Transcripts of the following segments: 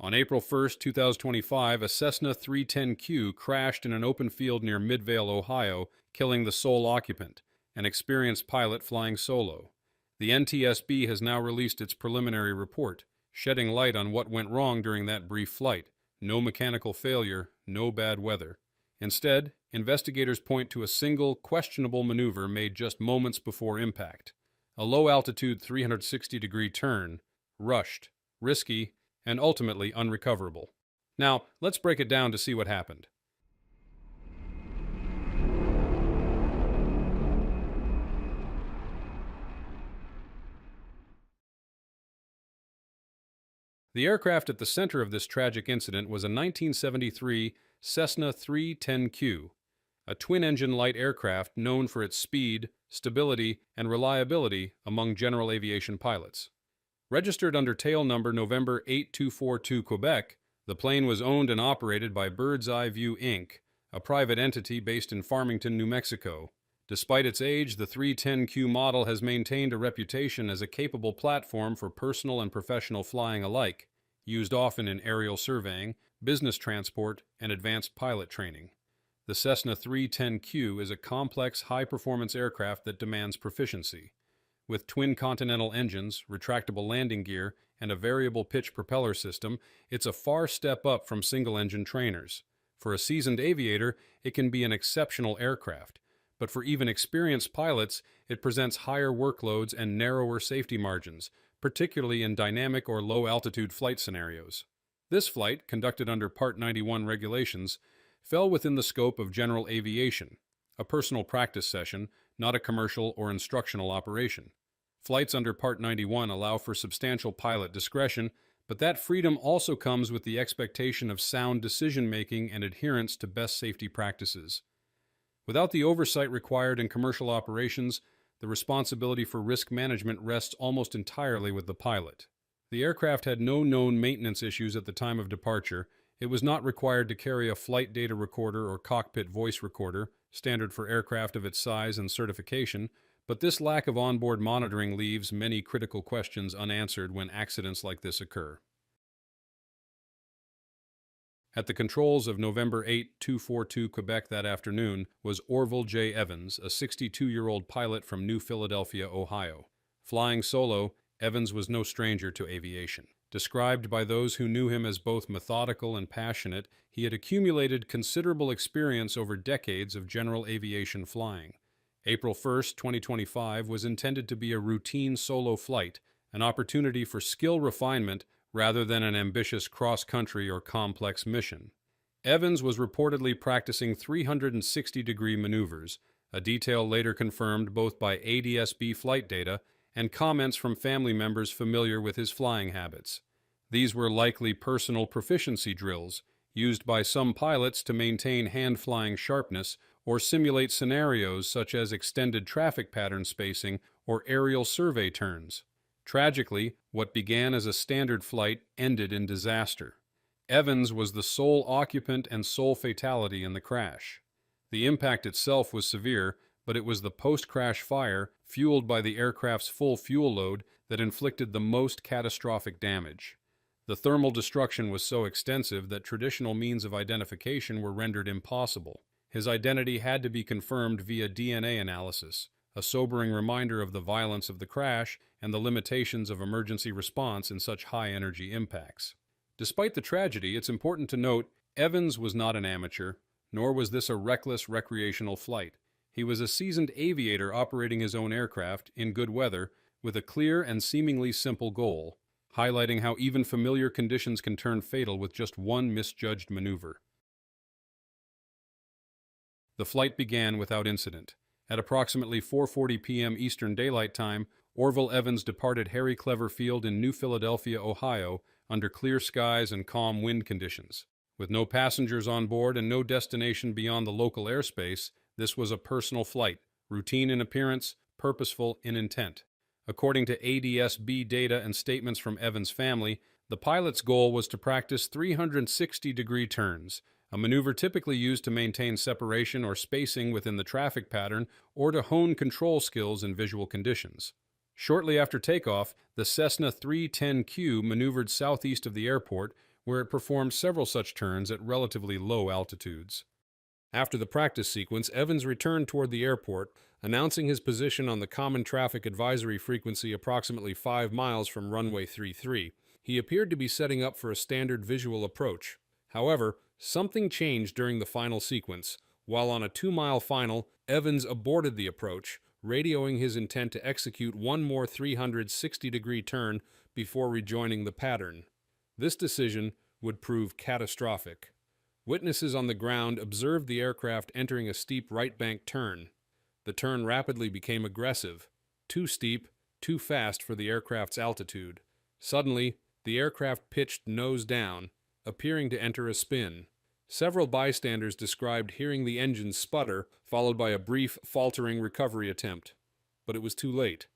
On April 1, 2025, a Cessna 310Q crashed in an open field near Midvale, Ohio, killing the sole occupant, an experienced pilot flying solo. The NTSB has now released its preliminary report, shedding light on what went wrong during that brief flight. No mechanical failure, no bad weather. Instead, investigators point to a single, questionable maneuver made just moments before impact. A low-altitude 360-degree turn, rushed, risky, and ultimately unrecoverable. Now, let's break it down to see what happened. The aircraft at the center of this tragic incident was a 1973 Cessna 310Q, a twin-engine light aircraft known for its speed, stability, and reliability among general aviation pilots. Registered under tail number November 8242 Quebec, the plane was owned and operated by Bird's Eye View Inc., a private entity based in Farmington, New Mexico. Despite its age, the 310Q model has maintained a reputation as a capable platform for personal and professional flying alike, used often in aerial surveying, business transport, and advanced pilot training. The Cessna 310Q is a complex, high-performance aircraft that demands proficiency. With twin Continental engines, retractable landing gear, and a variable pitch propeller system, it's a far step up from single-engine trainers. For a seasoned aviator, it can be an exceptional aircraft. But for even experienced pilots, it presents higher workloads and narrower safety margins, particularly in dynamic or low-altitude flight scenarios. This flight, conducted under Part 91 regulations, fell within the scope of general aviation, a personal practice session, not a commercial or instructional operation. Flights under Part 91 allow for substantial pilot discretion, but that freedom also comes with the expectation of sound decision-making and adherence to best safety practices. Without the oversight required in commercial operations, the responsibility for risk management rests almost entirely with the pilot. The aircraft had no known maintenance issues at the time of departure. It was not required to carry a flight data recorder or cockpit voice recorder, standard for aircraft of its size and certification, but this lack of onboard monitoring leaves many critical questions unanswered when accidents like this occur. At the controls of November 8, 242 Quebec that afternoon was Orville J. Evans, a 62-year-old pilot from New Philadelphia, Ohio. Flying solo, Evans was no stranger to aviation. Described by those who knew him as both methodical and passionate, he had accumulated considerable experience over decades of general aviation flying. April 1, 2025 was intended to be a routine solo flight, an opportunity for skill refinement rather than an ambitious cross-country or complex mission. Evans was reportedly practicing 360-degree maneuvers, a detail later confirmed both by ADSB flight data and comments from family members familiar with his flying habits. These were likely personal proficiency drills, used by some pilots to maintain hand-flying sharpness or simulate scenarios such as extended traffic pattern spacing or aerial survey turns. Tragically, what began as a standard flight ended in disaster. Evans was the sole occupant and sole fatality in the crash. The impact itself was severe, but it was the post-crash fire, fueled by the aircraft's full fuel load, that inflicted the most catastrophic damage. The thermal destruction was so extensive that traditional means of identification were rendered impossible. His identity had to be confirmed via DNA analysis, a sobering reminder of the violence of the crash and the limitations of emergency response in such high-energy impacts. Despite the tragedy, it's important to note Evans was not an amateur, nor was this a reckless recreational flight. He was a seasoned aviator operating his own aircraft in good weather with a clear and seemingly simple goal, highlighting how even familiar conditions can turn fatal with just one misjudged maneuver. The flight began without incident. At approximately 4:40 p.m. Eastern Daylight Time, Orville Evans departed Harry Clever Field in New Philadelphia, Ohio, under clear skies and calm wind conditions. With no passengers on board and no destination beyond the local airspace, this was a personal flight, routine in appearance, purposeful in intent. According to ADSB data and statements from Evans' family, the pilot's goal was to practice 360-degree turns, a maneuver typically used to maintain separation or spacing within the traffic pattern or to hone control skills in visual conditions. Shortly after takeoff, the Cessna 310Q maneuvered southeast of the airport, where it performed several such turns at relatively low altitudes. After the practice sequence, Evans returned toward the airport, announcing his position on the Common Traffic Advisory frequency approximately 5 miles from runway 33. He appeared to be setting up for a standard visual approach. However, something changed during the final sequence. While on a 2-mile final, Evans aborted the approach, radioing his intent to execute one more 360-degree turn before rejoining the pattern. This decision would prove catastrophic. Witnesses on the ground observed the aircraft entering a steep right bank turn. The turn rapidly became aggressive, too steep, too fast for the aircraft's altitude. Suddenly, the aircraft pitched nose down, appearing to enter a spin. Several bystanders described hearing the engine sputter, followed by a brief, faltering recovery attempt. But it was too late.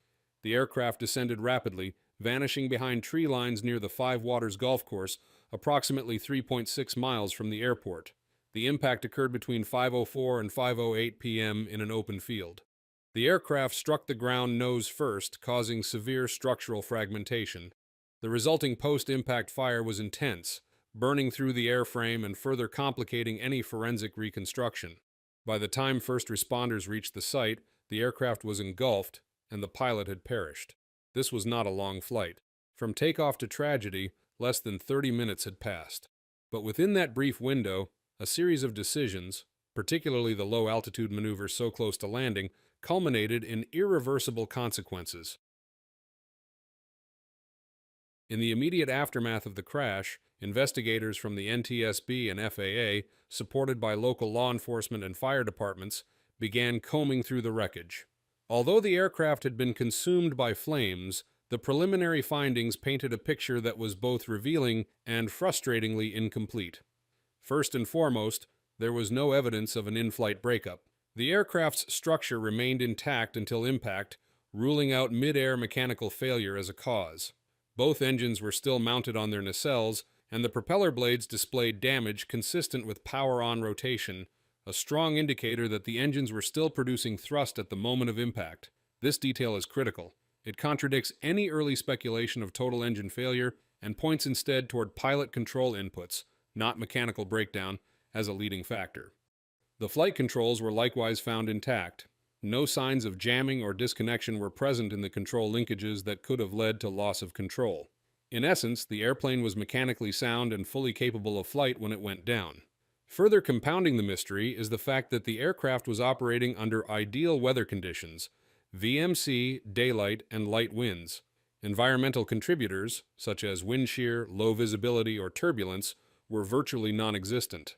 The aircraft descended rapidly, vanishing behind tree lines near the Five Waters Golf Course, approximately 3.6 miles from the airport. The impact occurred between 5:04 and 5:08 p.m. in an open field. The aircraft struck the ground nose first, causing severe structural fragmentation. The resulting post-impact fire was intense, burning through the airframe and further complicating any forensic reconstruction. By the time first responders reached the site, the aircraft was engulfed and the pilot had perished. This was not a long flight. From takeoff to tragedy, less than 30 minutes had passed. But within that brief window, a series of decisions, particularly the low-altitude maneuver so close to landing, culminated in irreversible consequences. In the immediate aftermath of the crash, investigators from the NTSB and FAA, supported by local law enforcement and fire departments, began combing through the wreckage. Although the aircraft had been consumed by flames, the preliminary findings painted a picture that was both revealing and frustratingly incomplete. First and foremost, there was no evidence of an in-flight breakup. The aircraft's structure remained intact until impact, ruling out mid-air mechanical failure as a cause. Both engines were still mounted on their nacelles, and the propeller blades displayed damage consistent with power-on rotation, a strong indicator that the engines were still producing thrust at the moment of impact. This detail is critical. It contradicts any early speculation of total engine failure and points instead toward pilot control inputs, not mechanical breakdown, as a leading factor. The flight controls were likewise found intact. No signs of jamming or disconnection were present in the control linkages that could have led to loss of control. In essence, the airplane was mechanically sound and fully capable of flight when it went down. Further compounding the mystery is the fact that the aircraft was operating under ideal weather conditions: VMC, daylight, and light winds. Environmental contributors, such as wind shear, low visibility, or turbulence, were virtually non-existent.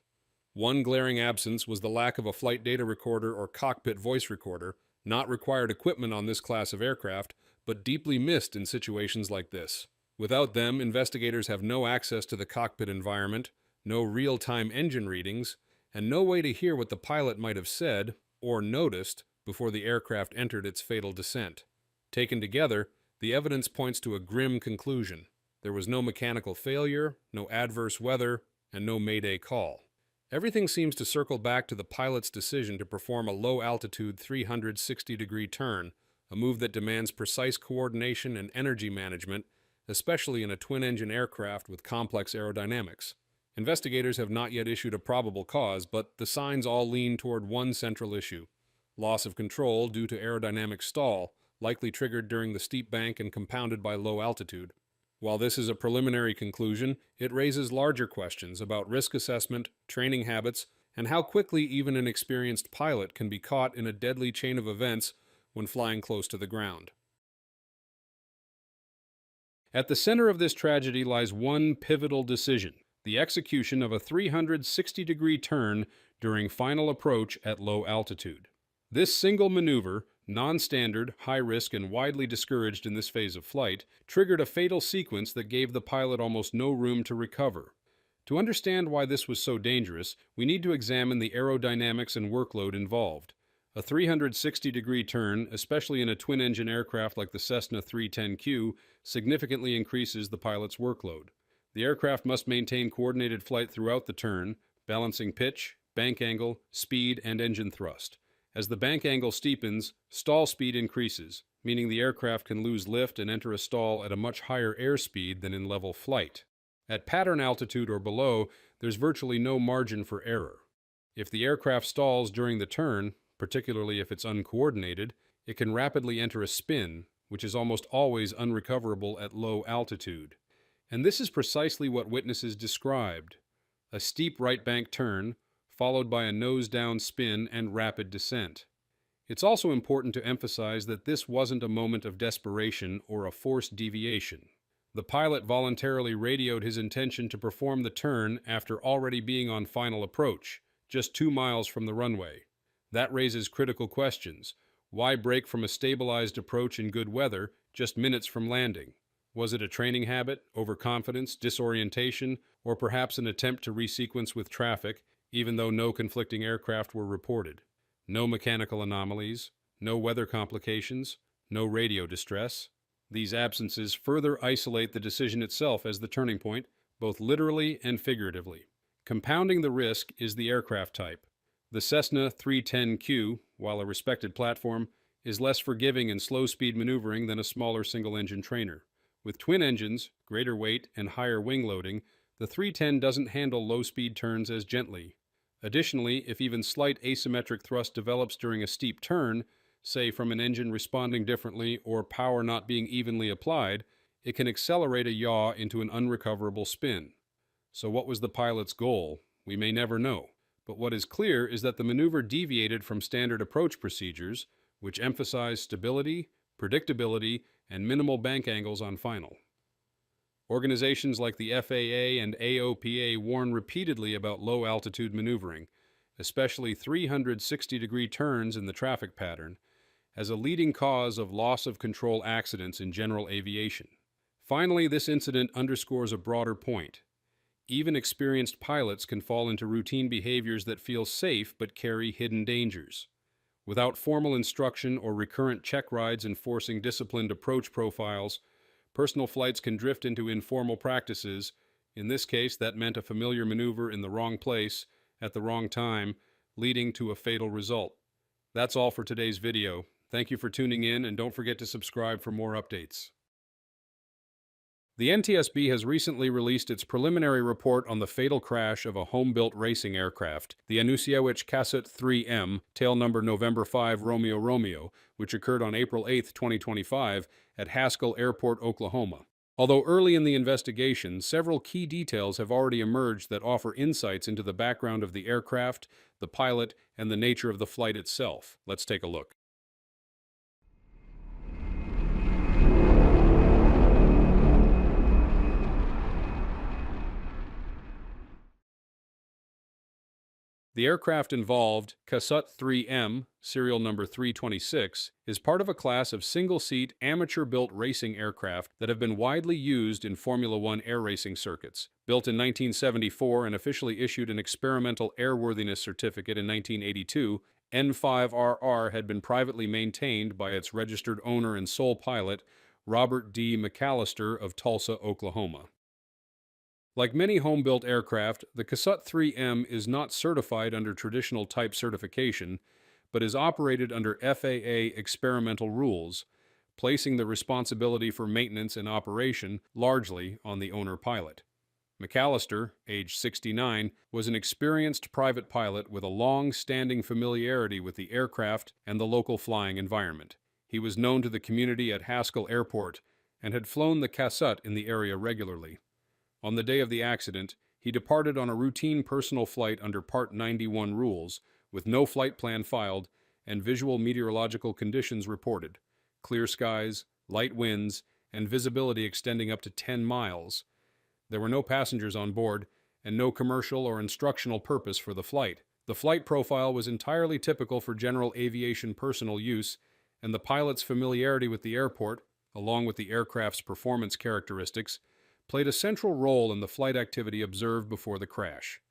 One glaring absence was the lack of a flight data recorder or cockpit voice recorder, not required equipment on this class of aircraft, but deeply missed in situations like this. Without them, investigators have no access to the cockpit environment, no real-time engine readings, and no way to hear what the pilot might have said or noticed before the aircraft entered its fatal descent. Taken together, the evidence points to a grim conclusion. There was no mechanical failure, no adverse weather, and no mayday call. Everything seems to circle back to the pilot's decision to perform a low-altitude 360-degree turn, a move that demands precise coordination and energy management, especially in a twin-engine aircraft with complex aerodynamics. Investigators have not yet issued a probable cause, but the signs all lean toward one central issue: loss of control due to aerodynamic stall, likely triggered during the steep bank and compounded by low altitude. While this is a preliminary conclusion, it raises larger questions about risk assessment, training habits, and how quickly even an experienced pilot can be caught in a deadly chain of events when flying close to the ground. At the center of this tragedy lies one pivotal decision: the execution of a 360-degree turn during final approach at low altitude. This single maneuver, non-standard, high-risk, and widely discouraged in this phase of flight, triggered a fatal sequence that gave the pilot almost no room to recover. To understand why this was so dangerous, we need to examine the aerodynamics and workload involved. A 360-degree turn, especially in a twin-engine aircraft like the Cessna 310Q, significantly increases the pilot's workload. The aircraft must maintain coordinated flight throughout the turn, balancing pitch, bank angle, speed, and engine thrust. As the bank angle steepens, stall speed increases, meaning the aircraft can lose lift and enter a stall at a much higher airspeed than in level flight. At pattern altitude or below, there's virtually no margin for error. If the aircraft stalls during the turn, particularly if it's uncoordinated, it can rapidly enter a spin, which is almost always unrecoverable at low altitude. And this is precisely what witnesses described: a steep right bank turn, followed by a nose-down spin and rapid descent. It's also important to emphasize that this wasn't a moment of desperation or a forced deviation. The pilot voluntarily radioed his intention to perform the turn after already being on final approach, just 2 miles from the runway. That raises critical questions. Why break from a stabilized approach in good weather just minutes from landing? Was it a training habit, overconfidence, disorientation, or perhaps an attempt to resequence with traffic, even though no conflicting aircraft were reported? No mechanical anomalies, no weather complications, no radio distress. These absences further isolate the decision itself as the turning point, both literally and figuratively. Compounding the risk is the aircraft type. The Cessna 310Q, while a respected platform, is less forgiving in slow-speed maneuvering than a smaller single-engine trainer. With twin engines, greater weight, and higher wing loading, the 310 doesn't handle low-speed turns as gently. Additionally, if even slight asymmetric thrust develops during a steep turn, say from an engine responding differently or power not being evenly applied, it can accelerate a yaw into an unrecoverable spin. So what was the pilot's goal? We may never know. But what is clear is that the maneuver deviated from standard approach procedures, which emphasize stability, predictability, and minimal bank angles on final. Organizations like the FAA and AOPA warn repeatedly about low-altitude maneuvering, especially 360-degree turns in the traffic pattern, as a leading cause of loss-of-control accidents in general aviation. Finally, this incident underscores a broader point. Even experienced pilots can fall into routine behaviors that feel safe but carry hidden dangers. Without formal instruction or recurrent check rides enforcing disciplined approach profiles, personal flights can drift into informal practices. In this case, that meant a familiar maneuver in the wrong place at the wrong time, leading to a fatal result. That's all for today's video. Thank you for tuning in, and don't forget to subscribe for more updates. The NTSB has recently released its preliminary report on the fatal crash of a home-built racing aircraft, the Anusiewicz Cassutt III M, tail number November 5 Romeo Romeo, which occurred on April 8, 2025, at Haskell Airport, Oklahoma. Although early in the investigation, several key details have already emerged that offer insights into the background of the aircraft, the pilot, and the nature of the flight itself. Let's take a look. The aircraft involved, Cassutt III M, serial number 326, is part of a class of single-seat, amateur-built racing aircraft that have been widely used in Formula One air racing circuits. Built in 1974 and officially issued an experimental airworthiness certificate in 1982, N5RR had been privately maintained by its registered owner and sole pilot, Robert D. McAllister of Tulsa, Oklahoma. Like many home-built aircraft, the Cassutt III M is not certified under traditional type certification, but is operated under FAA experimental rules, placing the responsibility for maintenance and operation largely on the owner-pilot. McAllister, age 69, was an experienced private pilot with a long-standing familiarity with the aircraft and the local flying environment. He was known to the community at Haskell Airport and had flown the Cassutt in the area regularly. On the day of the accident, he departed on a routine personal flight under Part 91 rules, with no flight plan filed and visual meteorological conditions reported: clear skies, light winds, and visibility extending up to 10 miles. There were no passengers on board, and no commercial or instructional purpose for the flight. The flight profile was entirely typical for general aviation personal use, and the pilot's familiarity with the airport, along with the aircraft's performance characteristics, played a central role in the flight activity observed before the crash.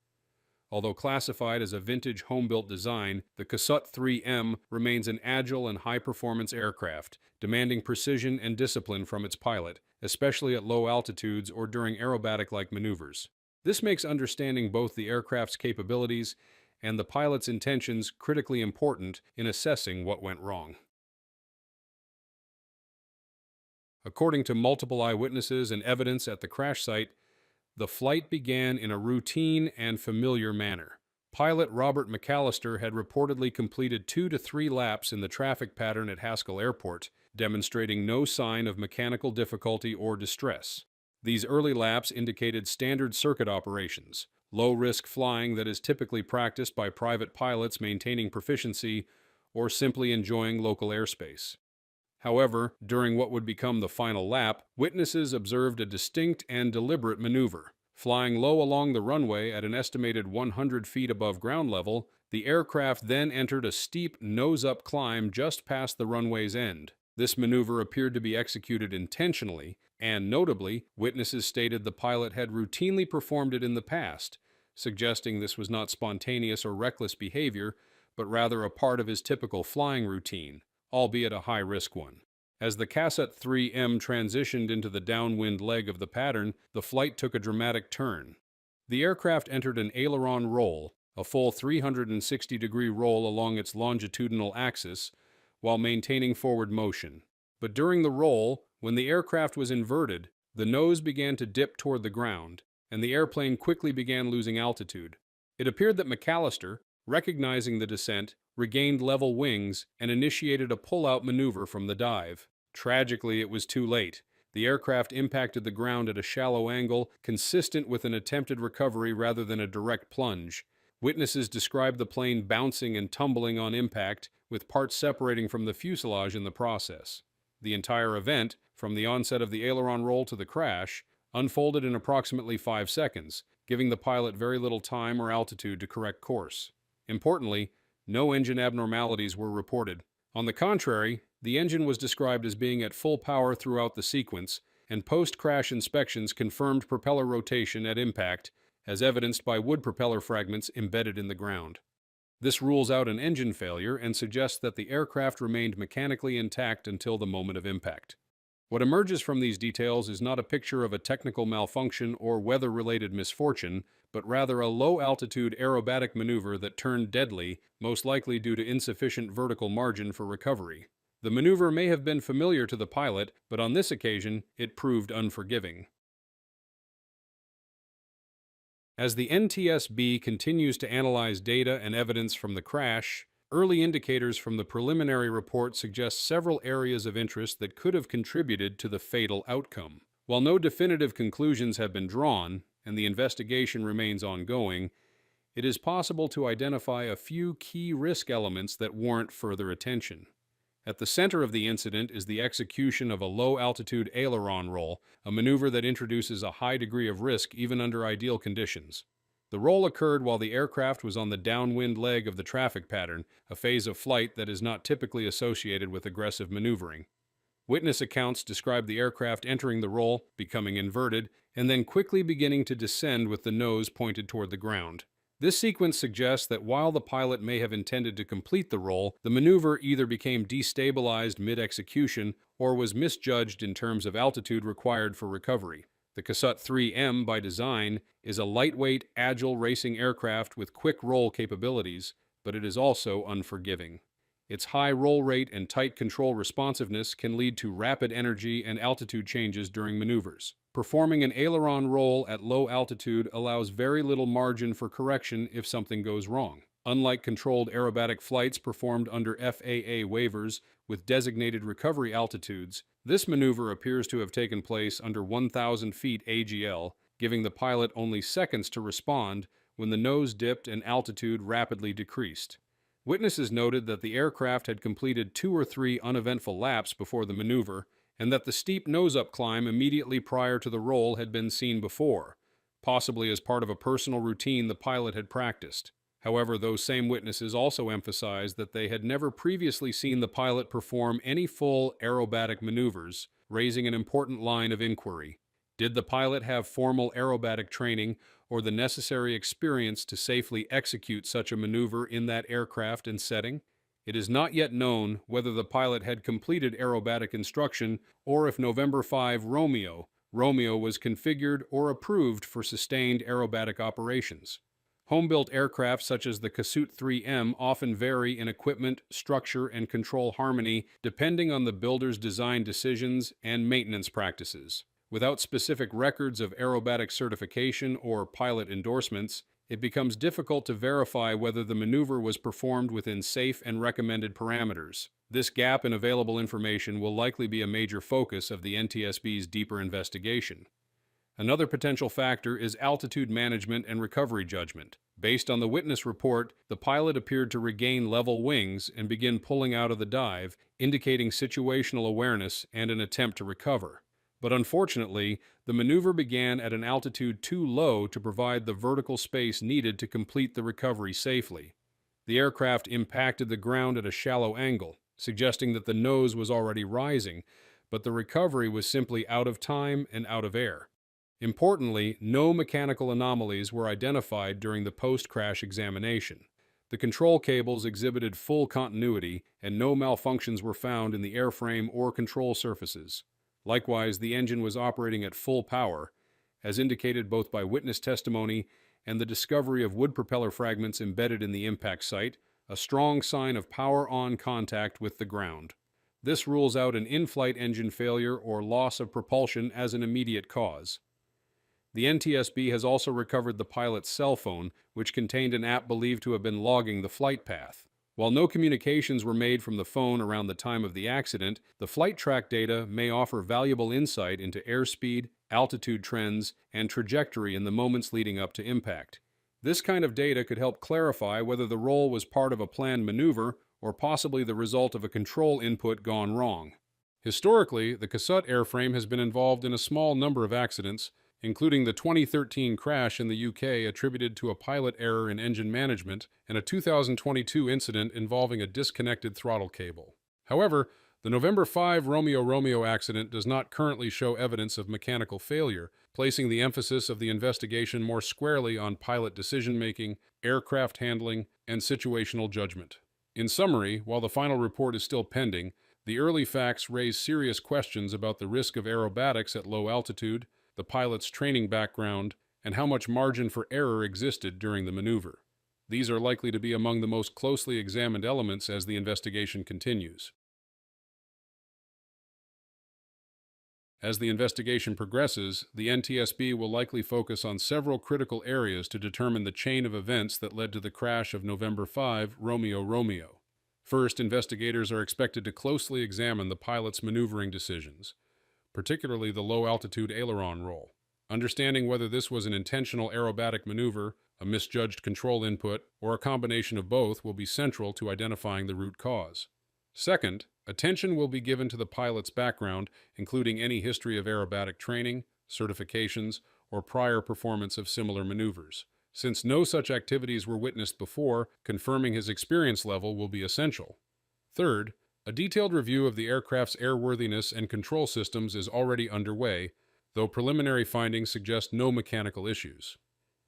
Although classified as a vintage home-built design, the Cassutt III M remains an agile and high-performance aircraft, demanding precision and discipline from its pilot, especially at low altitudes or during aerobatic-like maneuvers. This makes understanding both the aircraft's capabilities and the pilot's intentions critically important in assessing what went wrong. According to multiple eyewitnesses and evidence at the crash site, The flight began in a routine and familiar manner. Pilot Robert McAllister had reportedly completed 2 to 3 laps in the traffic pattern at Haskell Airport, demonstrating no sign of mechanical difficulty or distress. These early laps indicated standard circuit operations, low-risk flying that is typically practiced by private pilots maintaining proficiency or simply enjoying local airspace. However, during what would become the final lap, witnesses observed a distinct and deliberate maneuver. Flying low along the runway at an estimated 100 feet above ground level, the aircraft then entered a steep nose-up climb just past the runway's end. This maneuver appeared to be executed intentionally, and notably, witnesses stated the pilot had routinely performed it in the past, suggesting this was not spontaneous or reckless behavior, but rather a part of his typical flying routine, albeit a high-risk one. As the Cassutt III M transitioned into the downwind leg of the pattern, the flight took a dramatic turn. The aircraft entered an aileron roll, a full 360-degree roll along its longitudinal axis, while maintaining forward motion. But during the roll, when the aircraft was inverted, the nose began to dip toward the ground, and the airplane quickly began losing altitude. It appeared that McAllister, recognizing the descent, regained level wings and initiated a pull-out maneuver from the dive. Tragically, it was too late. The aircraft impacted the ground at a shallow angle, consistent with an attempted recovery rather than a direct plunge. Witnesses described the plane bouncing and tumbling on impact, with parts separating from the fuselage in the process. The entire event, from the onset of the aileron roll to the crash, unfolded in approximately 5 seconds, giving the pilot very little time or altitude to correct course. Importantly, no engine abnormalities were reported. On the contrary, the engine was described as being at full power throughout the sequence, and post-crash inspections confirmed propeller rotation at impact, as evidenced by wood propeller fragments embedded in the ground. This rules out an engine failure and suggests that the aircraft remained mechanically intact until the moment of impact. What emerges from these details is not a picture of a technical malfunction or weather-related misfortune, but rather a low-altitude aerobatic maneuver that turned deadly, most likely due to insufficient vertical margin for recovery. The maneuver may have been familiar to the pilot, but on this occasion, it proved unforgiving. As the NTSB continues to analyze data and evidence from the crash, early indicators from the preliminary report suggest several areas of interest that could have contributed to the fatal outcome. While no definitive conclusions have been drawn, and the investigation remains ongoing, it is possible to identify a few key risk elements that warrant further attention. At the center of the incident is the execution of a low-altitude aileron roll, a maneuver that introduces a high degree of risk even under ideal conditions. The roll occurred while the aircraft was on the downwind leg of the traffic pattern, a phase of flight that is not typically associated with aggressive maneuvering. Witness accounts describe the aircraft entering the roll, becoming inverted, and then quickly beginning to descend with the nose pointed toward the ground. This sequence suggests that while the pilot may have intended to complete the roll, the maneuver either became destabilized mid-execution or was misjudged in terms of altitude required for recovery. The Cassutt III M, by design, is a lightweight, agile racing aircraft with quick roll capabilities, but it is also unforgiving. Its high roll rate and tight control responsiveness can lead to rapid energy and altitude changes during maneuvers. Performing an aileron roll at low altitude allows very little margin for correction if something goes wrong. Unlike controlled aerobatic flights performed under FAA waivers with designated recovery altitudes, this maneuver appears to have taken place under 1,000 feet AGL, giving the pilot only seconds to respond when the nose dipped and altitude rapidly decreased. Witnesses noted that the aircraft had completed 2 or 3 uneventful laps before the maneuver, and that the steep nose-up climb immediately prior to the roll had been seen before, possibly as part of a personal routine the pilot had practiced. However, those same witnesses also emphasized that they had never previously seen the pilot perform any full aerobatic maneuvers, raising an important line of inquiry. Did the pilot have formal aerobatic training or the necessary experience to safely execute such a maneuver in that aircraft and setting? It is not yet known whether the pilot had completed aerobatic instruction or if November 5 Romeo was configured or approved for sustained aerobatic operations. Home-built aircraft such as the Cassutt III M often vary in equipment, structure, and control harmony depending on the builder's design decisions and maintenance practices. Without specific records of aerobatic certification or pilot endorsements, it becomes difficult to verify whether the maneuver was performed within safe and recommended parameters. This gap in available information will likely be a major focus of the NTSB's deeper investigation. Another potential factor is altitude management and recovery judgment. Based on the witness report, the pilot appeared to regain level wings and begin pulling out of the dive, indicating situational awareness and an attempt to recover. But unfortunately, the maneuver began at an altitude too low to provide the vertical space needed to complete the recovery safely. The aircraft impacted the ground at a shallow angle, suggesting that the nose was already rising, but the recovery was simply out of time and out of air. Importantly, no mechanical anomalies were identified during the post-crash examination. The control cables exhibited full continuity, and no malfunctions were found in the airframe or control surfaces. Likewise, the engine was operating at full power, as indicated both by witness testimony and the discovery of wood propeller fragments embedded in the impact site, a strong sign of power-on contact with the ground. This rules out an in-flight engine failure or loss of propulsion as an immediate cause. The NTSB has also recovered the pilot's cell phone, which contained an app believed to have been logging the flight path. While no communications were made from the phone around the time of the accident, the flight track data may offer valuable insight into airspeed, altitude trends, and trajectory in the moments leading up to impact. This kind of data could help clarify whether the roll was part of a planned maneuver or possibly the result of a control input gone wrong. Historically, the Cassutt airframe has been involved in a small number of accidents, including the 2013 crash in the UK attributed to a pilot error in engine management and a 2022 incident involving a disconnected throttle cable. However, the November 5 Romeo accident does not currently show evidence of mechanical failure, placing the emphasis of the investigation more squarely on pilot decision-making, aircraft handling, and situational judgment. In summary, while the final report is still pending, the early facts raise serious questions about the risk of aerobatics at low altitude, the pilot's training background, and how much margin for error existed during the maneuver. These are likely to be among the most closely examined elements as the investigation continues. As the investigation progresses, the NTSB will likely focus on several critical areas to determine the chain of events that led to the crash of November 5 Romeo. First, investigators are expected to closely examine the pilot's maneuvering decisions, particularly the low-altitude aileron roll. Understanding whether this was an intentional aerobatic maneuver, a misjudged control input, or a combination of both will be central to identifying the root cause. Second, attention will be given to the pilot's background, including any history of aerobatic training, certifications, or prior performance of similar maneuvers. Since no such activities were witnessed before, confirming his experience level will be essential. Third, a detailed review of the aircraft's airworthiness and control systems is already underway, though preliminary findings suggest no mechanical issues.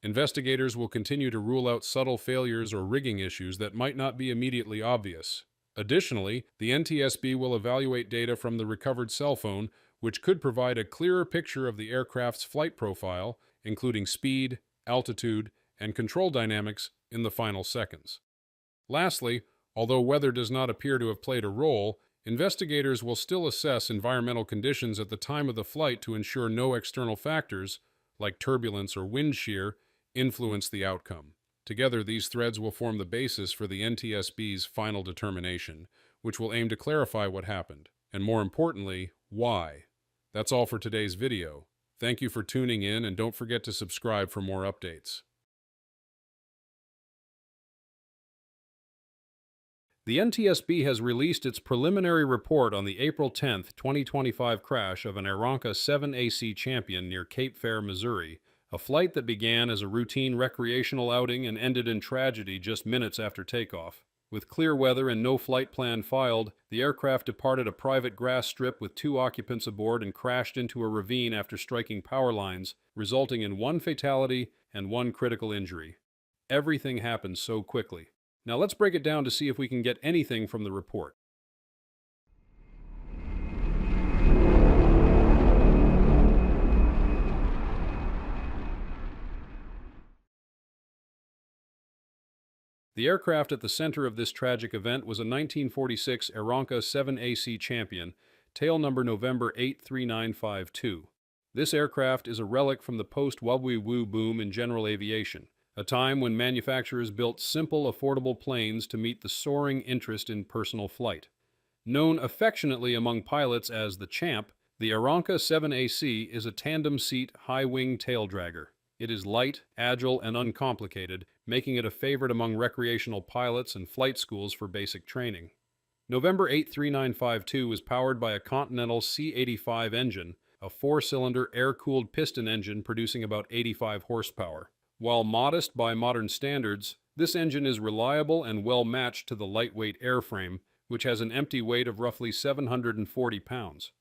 Investigators will continue to rule out subtle failures or rigging issues that might not be immediately obvious. Additionally, the NTSB will evaluate data from the recovered cell phone, which could provide a clearer picture of the aircraft's flight profile, including speed, altitude, and control dynamics in the final seconds. Lastly, although weather does not appear to have played a role, investigators will still assess environmental conditions at the time of the flight to ensure no external factors, like turbulence or wind shear, influence the outcome. Together, these threads will form the basis for the NTSB's final determination, which will aim to clarify what happened, and more importantly, why. That's all for today's video. Thank you for tuning in, and don't forget to subscribe for more updates. The NTSB has released its preliminary report on the April 10, 2025 crash of an Aeronca 7AC Champion near Cape Fear, Missouri, a flight that began as a routine recreational outing and ended in tragedy just minutes after takeoff. With clear weather and no flight plan filed, the aircraft departed a private grass strip with 2 occupants aboard and crashed into a ravine after striking power lines, resulting in 1 fatality and 1 critical injury. Everything happened so quickly. Now let's break it down to see if we can get anything from the report. The aircraft at the center of this tragic event was a 1946 Aeronca 7AC Champion, tail number November 83952. This aircraft is a relic from the post-Wubwee boom in general aviation, a time when manufacturers built simple, affordable planes to meet the soaring interest in personal flight. Known affectionately among pilots as the Champ, the Aeronca 7AC is a tandem-seat, high-wing tail-dragger. It is light, agile, and uncomplicated, making it a favorite among recreational pilots and flight schools for basic training. November 8 3952 was powered by a Continental C85 engine, a four-cylinder air-cooled piston engine producing about 85 horsepower. While modest by modern standards, this engine is reliable and well matched to the lightweight airframe, which has an empty weight of roughly 740 pounds.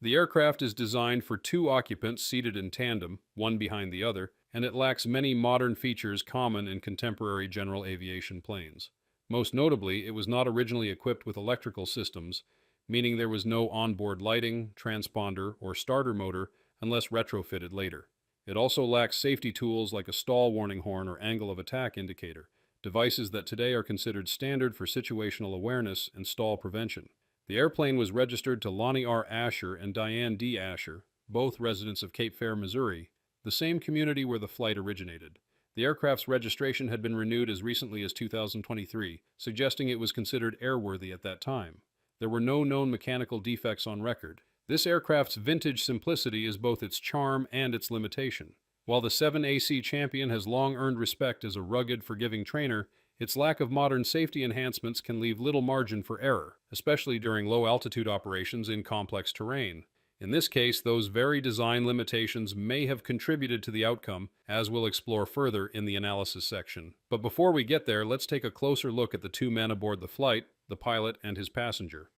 The aircraft is designed for two occupants seated in tandem, one behind the other, and it lacks many modern features common in contemporary general aviation planes. Most notably, it was not originally equipped with electrical systems, meaning there was no onboard lighting, transponder, or starter motor unless retrofitted later. It also lacks safety tools like a stall warning horn or angle of attack indicator, devices that today are considered standard for situational awareness and stall prevention. The airplane was registered to Lonnie R. Asher and Diane D. Asher, both residents of Cape Fear, Missouri, the same community where the flight originated. The aircraft's registration had been renewed as recently as 2023, suggesting it was considered airworthy at that time. There were no known mechanical defects on record. This aircraft's vintage simplicity is both its charm and its limitation. While the 7AC Champion has long earned respect as a rugged, forgiving trainer, its lack of modern safety enhancements can leave little margin for error, especially during low-altitude operations in complex terrain. In this case, those very design limitations may have contributed to the outcome, as we'll explore further in the analysis section. But before we get there, let's take a closer look at the two men aboard the flight, the pilot and his passenger.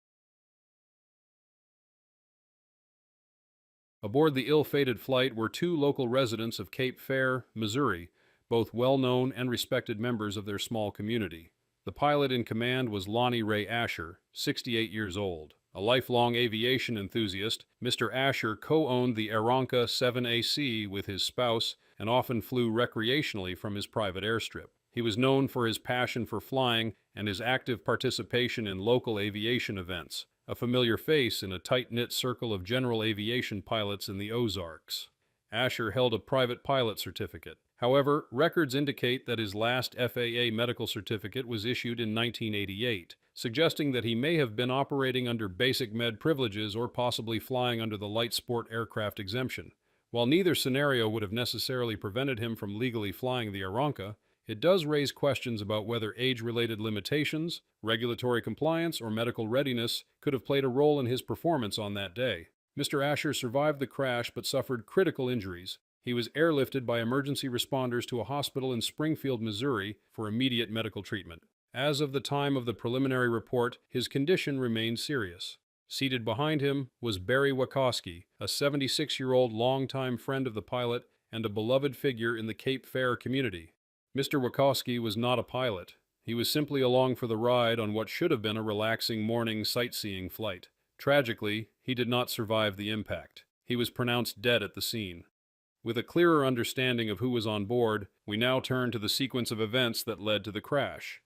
Aboard the ill-fated flight were two local residents of Cape Fear, Missouri, both well-known and respected members of their small community. The pilot in command was Lonnie Ray Asher, 68 years old. A lifelong aviation enthusiast, Mr. Asher co-owned the Aeronca 7AC with his spouse and often flew recreationally from his private airstrip. He was known for his passion for flying and his active participation in local aviation events, a familiar face in a tight-knit circle of general aviation pilots in the Ozarks. Asher held a private pilot certificate. However, records indicate that his last FAA medical certificate was issued in 1988, suggesting that he may have been operating under basic med privileges or possibly flying under the light sport aircraft exemption. While neither scenario would have necessarily prevented him from legally flying the Aeronca, it does raise questions about whether age-related limitations, regulatory compliance, or medical readiness could have played a role in his performance on that day. Mr. Asher survived the crash but suffered critical injuries. He was airlifted by emergency responders to a hospital in Springfield, Missouri, for immediate medical treatment. As of the time of the preliminary report, his condition remained serious. Seated behind him was Barry Wachowski, a 76-year-old longtime friend of the pilot and a beloved figure in the Cape Fear community. Mr. Wachowski was not a pilot. He was simply along for the ride on what should have been a relaxing morning sightseeing flight. Tragically, he did not survive the impact. He was pronounced dead at the scene. With a clearer understanding of who was on board, we now turn to the sequence of events that led to the crash.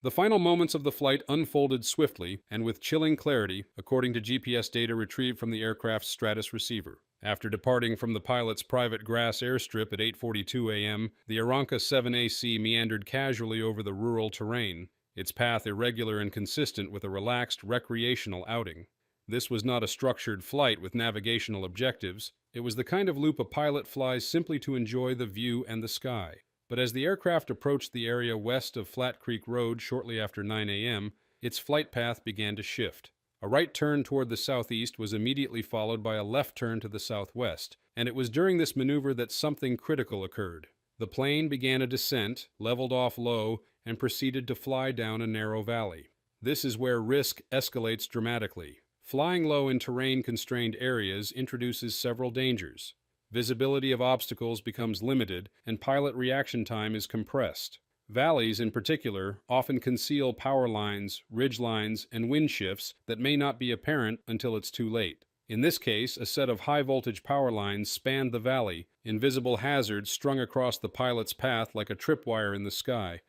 The final moments of the flight unfolded swiftly and with chilling clarity, according to GPS data retrieved from the aircraft's Stratus receiver. After departing from the pilot's private grass airstrip at 8:42 a.m., the Aeronca 7AC meandered casually over the rural terrain, its path irregular and consistent with a relaxed recreational outing. This was not a structured flight with navigational objectives. It was the kind of loop a pilot flies simply to enjoy the view and the sky. But as the aircraft approached the area west of Flat Creek Road shortly after 9 a.m., its flight path began to shift. A right turn toward the southeast was immediately followed by a left turn to the southwest, and it was during this maneuver that something critical occurred. The plane began a descent, leveled off low, and proceeded to fly down a narrow valley. This is where risk escalates dramatically. Flying low in terrain-constrained areas introduces several dangers. Visibility of obstacles becomes limited, and pilot reaction time is compressed. Valleys, in particular, often conceal power lines, ridge lines, and wind shifts that may not be apparent until it's too late. In this case, a set of high-voltage power lines spanned the valley, invisible hazards strung across the pilot's path like a tripwire in the sky.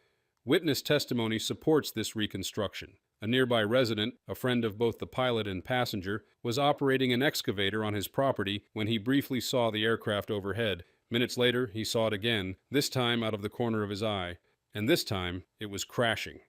Witness testimony supports this reconstruction. A nearby resident, a friend of both the pilot and passenger, was operating an excavator on his property when he briefly saw the aircraft overhead. Minutes later, he saw it again, this time out of the corner of his eye, and this time it was crashing.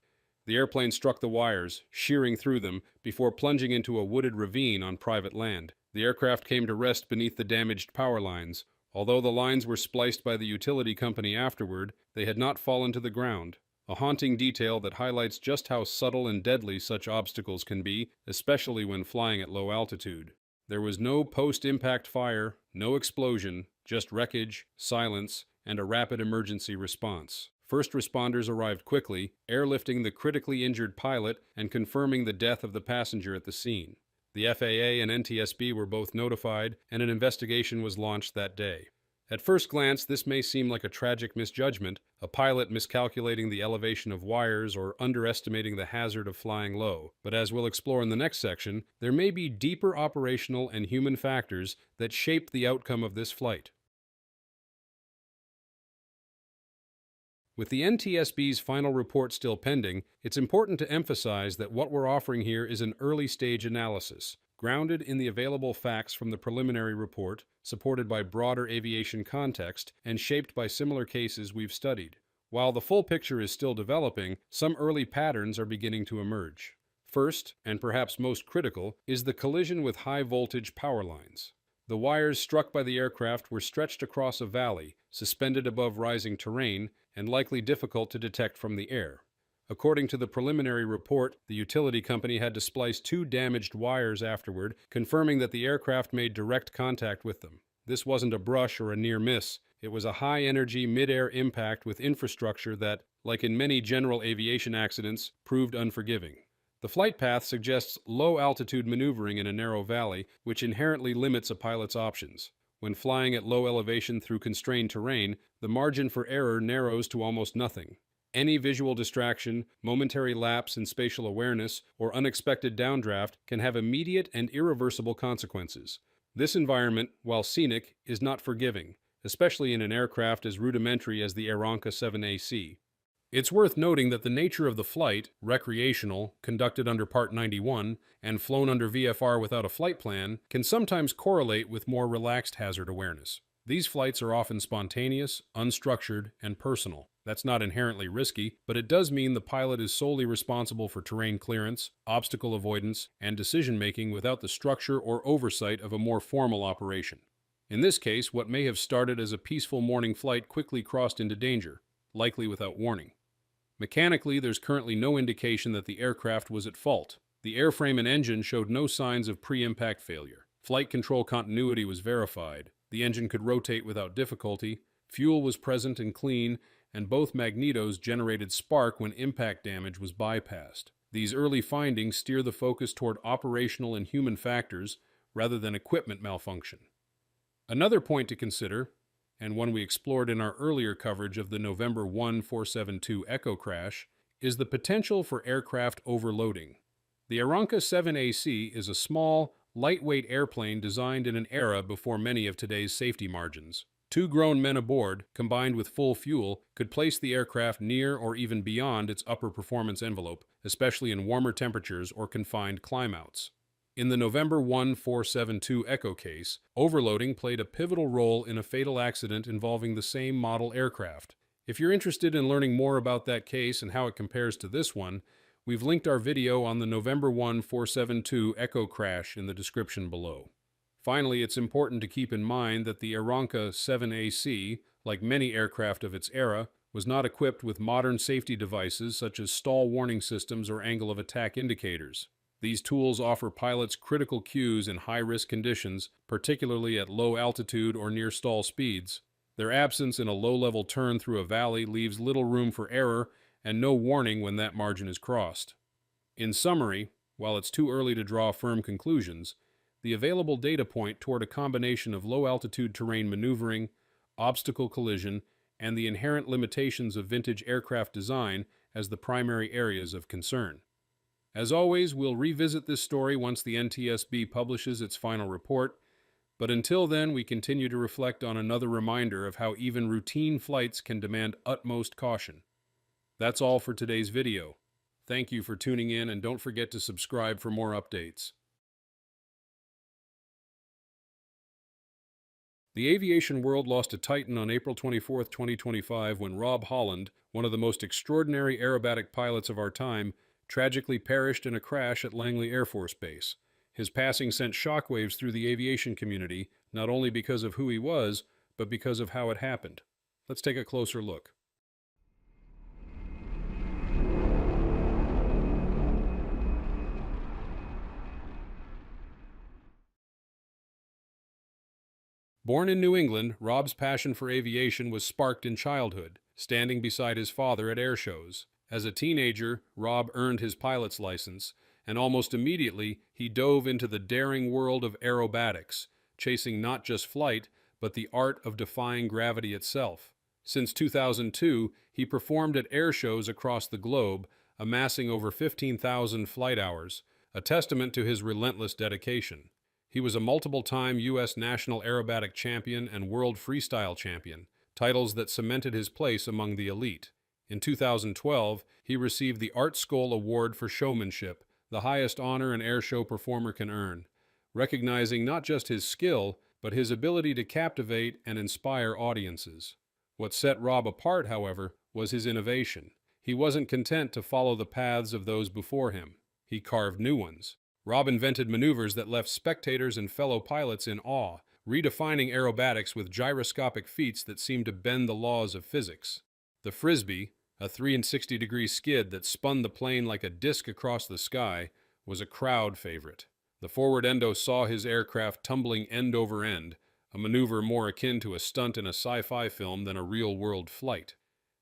The airplane struck the wires, shearing through them, before plunging into a wooded ravine on private land. The aircraft came to rest beneath the damaged power lines. Although the lines were spliced by the utility company afterward, they had not fallen to the ground. A haunting detail that highlights just how subtle and deadly such obstacles can be, especially when flying at low altitude. There was no post-impact fire, no explosion, just wreckage, silence, and a rapid emergency response. First responders arrived quickly, airlifting the critically injured pilot and confirming the death of the passenger at the scene. The FAA and NTSB were both notified, and an investigation was launched that day. At first glance, this may seem like a tragic misjudgment, a pilot miscalculating the elevation of wires or underestimating the hazard of flying low. But as we'll explore in the next section, there may be deeper operational and human factors that shaped the outcome of this flight. With the NTSB's final report still pending, it's important to emphasize that what we're offering here is an early-stage analysis, grounded in the available facts from the preliminary report, supported by broader aviation context, and shaped by similar cases we've studied. While the full picture is still developing, some early patterns are beginning to emerge. First, and perhaps most critical, is the collision with high-voltage power lines. The wires struck by the aircraft were stretched across a valley, suspended above rising terrain, and likely difficult to detect from the air. According to the preliminary report, the utility company had to splice 2 damaged wires afterward, confirming that the aircraft made direct contact with them. This wasn't a brush or a near miss. It was a high-energy mid-air impact with infrastructure that, like in many general aviation accidents, proved unforgiving. The flight path suggests low-altitude maneuvering in a narrow valley, which inherently limits a pilot's options. When flying at low elevation through constrained terrain, the margin for error narrows to almost nothing. Any visual distraction, momentary lapse in spatial awareness, or unexpected downdraft can have immediate and irreversible consequences. This environment, while scenic, is not forgiving, especially in an aircraft as rudimentary as the Aeronca 7AC. It's worth noting that the nature of the flight, recreational, conducted under Part 91, and flown under VFR without a flight plan, can sometimes correlate with more relaxed hazard awareness. These flights are often spontaneous, unstructured, and personal. That's not inherently risky, but it does mean the pilot is solely responsible for terrain clearance, obstacle avoidance, and decision-making without the structure or oversight of a more formal operation. In this case, what may have started as a peaceful morning flight quickly crossed into danger, likely without warning. Mechanically, there's currently no indication that the aircraft was at fault. The airframe and engine showed no signs of pre-impact failure. Flight control continuity was verified. The engine could rotate without difficulty. Fuel was present and clean, and both magnetos generated spark when impact damage was bypassed. These early findings steer the focus toward operational and human factors rather than equipment malfunction. Another point to consider, and one we explored in our earlier coverage of the November 1 472 Echo crash, is the potential for aircraft overloading. The Aeronca 7AC is a small, lightweight airplane designed in an era before many of today's safety margins. 2 grown men aboard, combined with full fuel, could place the aircraft near or even beyond its upper performance envelope, especially in warmer temperatures or confined climeouts. In the November 1 472 Echo case, overloading played a pivotal role in a fatal accident involving the same model aircraft. If you're interested in learning more about that case and how it compares to this one, we've linked our video on the November 1 472 Echo crash in the description below. Finally, it's important to keep in mind that the Aeronca 7AC, like many aircraft of its era, was not equipped with modern safety devices such as stall warning systems or angle of attack indicators. These tools offer pilots critical cues in high-risk conditions, particularly at low altitude or near stall speeds. Their absence in a low-level turn through a valley leaves little room for error and no warning when that margin is crossed. In summary, while it's too early to draw firm conclusions, the available data point toward a combination of low-altitude terrain maneuvering, obstacle collision, and the inherent limitations of vintage aircraft design as the primary areas of concern. As always, we'll revisit this story once the NTSB publishes its final report, but until then, we continue to reflect on another reminder of how even routine flights can demand utmost caution. That's all for today's video. Thank you for tuning in, and don't forget to subscribe for more updates. The aviation world lost a titan on April 24, 2025, when Rob Holland, one of the most extraordinary aerobatic pilots of our time, tragically perished in a crash at Langley Air Force Base. His passing sent shockwaves through the aviation community, not only because of who he was, but because of how it happened. Let's take a closer look. Born in New England, Rob's passion for aviation was sparked in childhood, standing beside his father at air shows. As a teenager, Rob earned his pilot's license, and almost immediately he dove into the daring world of aerobatics, chasing not just flight, but the art of defying gravity itself. Since 2002, he performed at air shows across the globe, amassing over 15,000 flight hours, a testament to his relentless dedication. He was a multiple-time U.S. National Aerobatic Champion and World Freestyle Champion, titles that cemented his place among the elite. In 2012, he received the Art Scholl Award for Showmanship, the highest honor an airshow performer can earn, recognizing not just his skill, but his ability to captivate and inspire audiences. What set Rob apart, however, was his innovation. He wasn't content to follow the paths of those before him. He carved new ones. Rob invented maneuvers that left spectators and fellow pilots in awe, redefining aerobatics with gyroscopic feats that seemed to bend the laws of physics. The Frisbee, a 360-degree skid that spun the plane like a disc across the sky, was a crowd favorite. The forward endo saw his aircraft tumbling end over end, a maneuver more akin to a stunt in a sci-fi film than a real-world flight.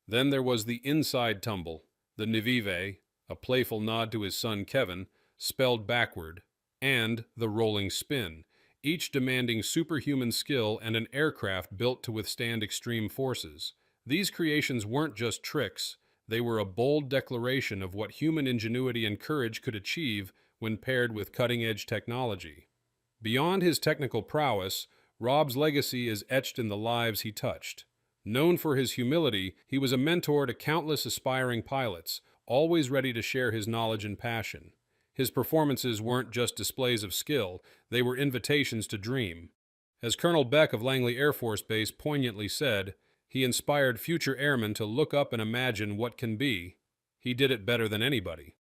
Then there was the inside tumble, the ne vive, a playful nod to his son Kevin, spelled backward, and the rolling spin, each demanding superhuman skill and an aircraft built to withstand extreme forces. These creations weren't just tricks, they were a bold declaration of what human ingenuity and courage could achieve when paired with cutting-edge technology. Beyond his technical prowess, Rob's legacy is etched in the lives he touched. Known for his humility, he was a mentor to countless aspiring pilots, always ready to share his knowledge and passion. His performances weren't just displays of skill, they were invitations to dream. As Colonel Beck of Langley Air Force Base poignantly said, he inspired future airmen to look up and imagine what can be. He did it better than anybody.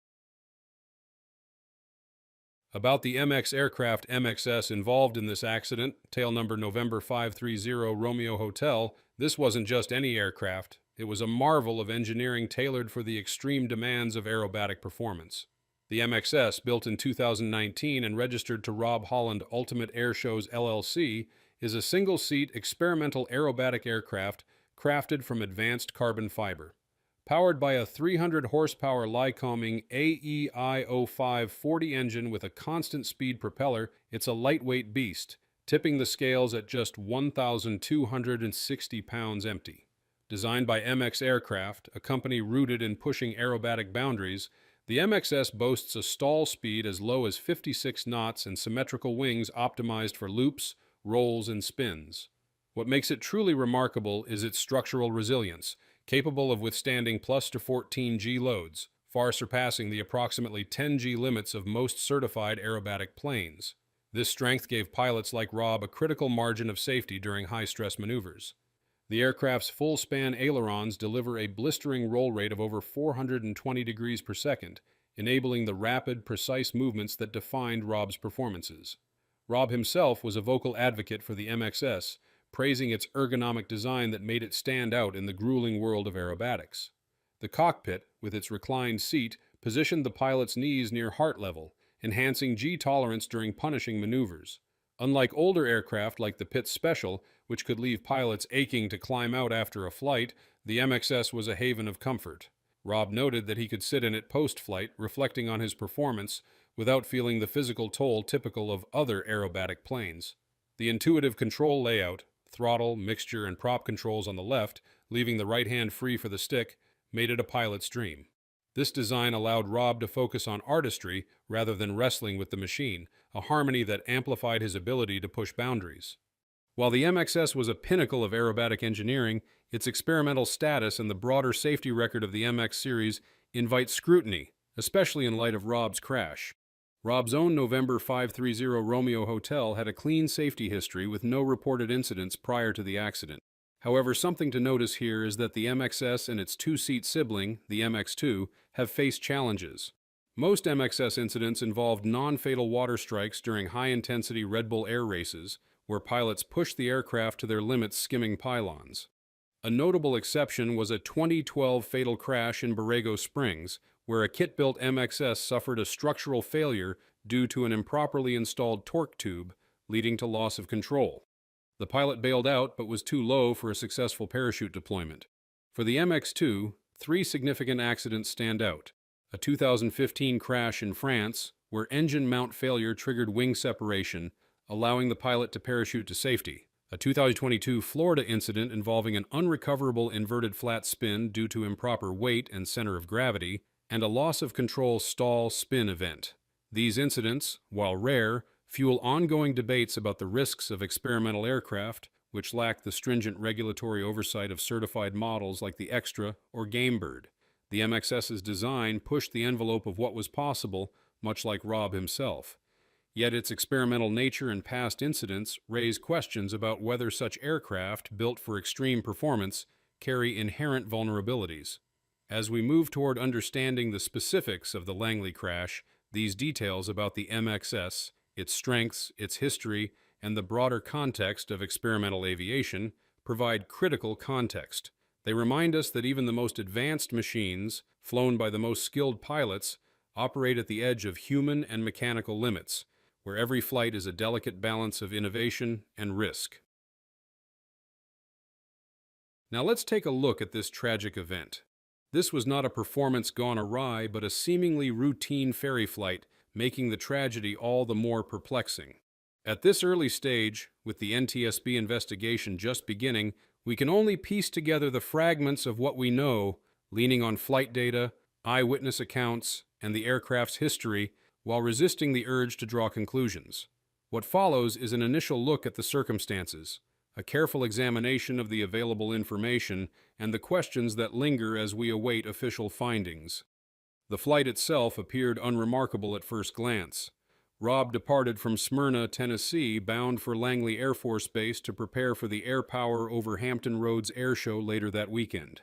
About the MX aircraft MXS involved in this accident, tail number November 530 Romeo Hotel, this wasn't just any aircraft. It was a marvel of engineering tailored for the extreme demands of aerobatic performance. The MXS, built in 2019 and registered to Rob Holland Ultimate Air Shows LLC, is a single-seat experimental aerobatic aircraft crafted from advanced carbon fiber. Powered by a 300-horsepower Lycoming AEI-05 40 engine with a constant-speed propeller, it's a lightweight beast, tipping the scales at just 1,260 pounds empty. Designed by MX Aircraft, a company rooted in pushing aerobatic boundaries, the MXS boasts a stall speed as low as 56 knots and symmetrical wings optimized for loops, rolls, and spins. What makes it truly remarkable is its structural resilience, capable of withstanding plus to 14 G loads, far surpassing the approximately 10 G limits of most certified aerobatic planes. This strength gave pilots like Rob a critical margin of safety during high-stress maneuvers. The aircraft's full-span ailerons deliver a blistering roll rate of over 420 degrees per second, enabling the rapid, precise movements that defined Rob's performances. Rob himself was a vocal advocate for the MXS, praising its ergonomic design that made it stand out in the grueling world of aerobatics. The cockpit, with its reclined seat, positioned the pilot's knees near heart level, enhancing G tolerance during punishing maneuvers. Unlike older aircraft like the Pitts Special, which could leave pilots aching to climb out after a flight, the MXS was a haven of comfort. Rob noted that he could sit in it post-flight, reflecting on his performance, without feeling the physical toll typical of other aerobatic planes. The intuitive control layout, throttle, mixture, and prop controls on the left, leaving the right hand free for the stick, made it a pilot's dream. This design allowed Rob to focus on artistry rather than wrestling with the machine, a harmony that amplified his ability to push boundaries. While the MXS was a pinnacle of aerobatic engineering, its experimental status and the broader safety record of the MX series invite scrutiny, especially in light of Rob's crash. Rob's own November 530 Romeo hotel had a clean safety history with no reported incidents prior to the accident. However, something to notice here is that the MXS and its two-seat sibling, the MX2, have faced challenges. Most MXS incidents involved non-fatal water strikes during high-intensity Red Bull air races, where pilots pushed the aircraft to their limits skimming pylons. A notable exception was a 2012 fatal crash in Borrego Springs, where a kit-built MXS suffered a structural failure due to an improperly installed torque tube, leading to loss of control. The pilot bailed out but was too low for a successful parachute deployment. For the MX2, 3 significant accidents stand out. A 2015 crash in France, where engine mount failure triggered wing separation, allowing the pilot to parachute to safety. A 2022 Florida incident involving an unrecoverable inverted flat spin due to improper weight and center of gravity, and a loss of control stall spin event. These incidents, while rare, fuel ongoing debates about the risks of experimental aircraft, which lack the stringent regulatory oversight of certified models like the Extra or Gamebird. The MXS's design pushed the envelope of what was possible, much like Rob himself. Yet its experimental nature and past incidents raise questions about whether such aircraft, built for extreme performance, carry inherent vulnerabilities. As we move toward understanding the specifics of the Langley crash, these details about the MXS, its strengths, its history, and the broader context of experimental aviation provide critical context. They remind us that even the most advanced machines, flown by the most skilled pilots, operate at the edge of human and mechanical limits, where every flight is a delicate balance of innovation and risk. Now let's take a look at this tragic event. This was not a performance gone awry, but a seemingly routine ferry flight, making the tragedy all the more perplexing. At this early stage, with the NTSB investigation just beginning, we can only piece together the fragments of what we know, leaning on flight data, eyewitness accounts, and the aircraft's history, while resisting the urge to draw conclusions. What follows is an initial look at the circumstances, a careful examination of the available information, and the questions that linger as we await official findings. The flight itself appeared unremarkable at first glance. Rob departed from Smyrna, Tennessee, bound for Langley Air Force Base to prepare for the Air Power over Hampton Roads Air Show later that weekend.